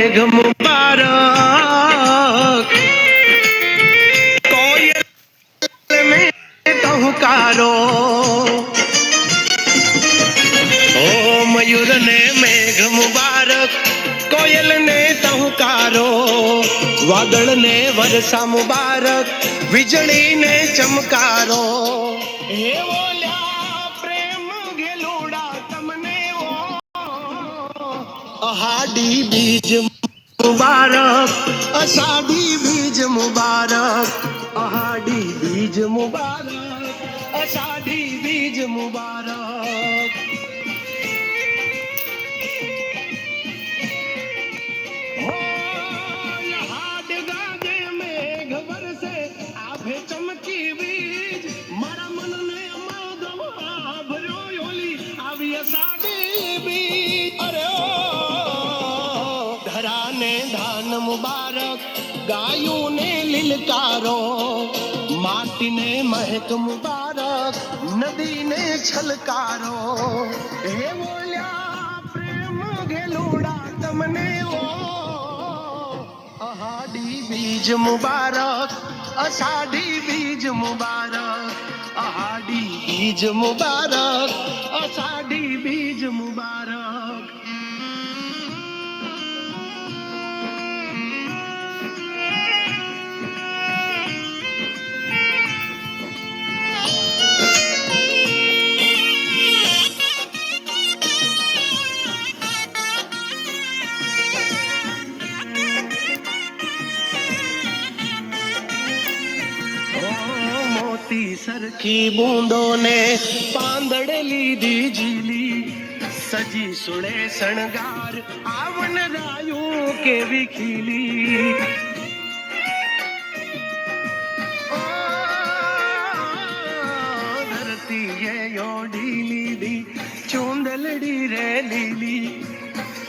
મેઘ મુબારક કોયલ ને ટહુકારો ઓ મયુર ને મેઘ મુબારક કોયલ ને ટહુકારો વાદળ ને વરસા મુબારક વીજળી ને ચમકારો હે ઓલ્યા પ્રેમ ગેલુડા તમને અહાડી બીજ મુબારક અષાઢી બીજ મુબારક અહાડી બીજ મુબારક અષાઢી બીજ મુબારક હાડ ગાજે મેઘ વરસે આભે ચમકી બીજ મારા મનને અમાદવા ભર્યો ઓલી આવી અષાઢી બીજ અરે ધરાને ધાન મુબારક ગાયું ને લીલકારો માટીને મહેક મુબારક નદીને છલકારો હે બોલ્યા પ્રેમ ગેલુડા તમને અહાડી બીજ મુબારક અષાઢી બીજ મુબારક અહાડી બીજ મુબારક અષાઢી બીજ મુબારક સરખી બૂંદો ને પાંદડે લીધી ઝીલી સજી સુડે શણગાર આવન રાયું કેવી ખીલી ધરતીએ યોડી લીધી ચૂંદલડી રે લીલી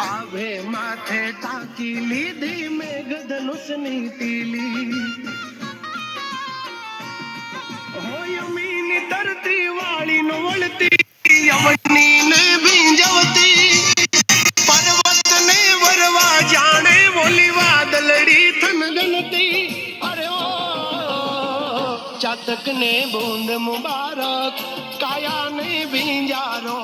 આભે માથે તાકી લીધી મેઘ ધનુષની તીલી ધરતી વાળી નો વળતી યવની ને ભીંજવતી પર્વત ને વરવા જાણે બોલી વાદળડી થનગનતી અરે ઓ ચાતક ને બૂંદ મુબારક કાયા ને ભીંજારો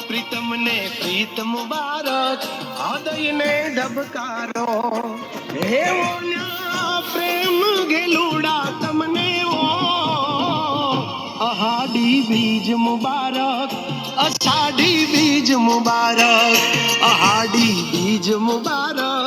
પ્રીતમ ને પ્રીત મુબારક હૃદય ને ધબકારો હે ઓલ્યા પ્રેમ ગેલુડા તમને અહાડી બીજ મુબારક અષાઢી બીજ મુબારક અહાડી બીજ મુબારક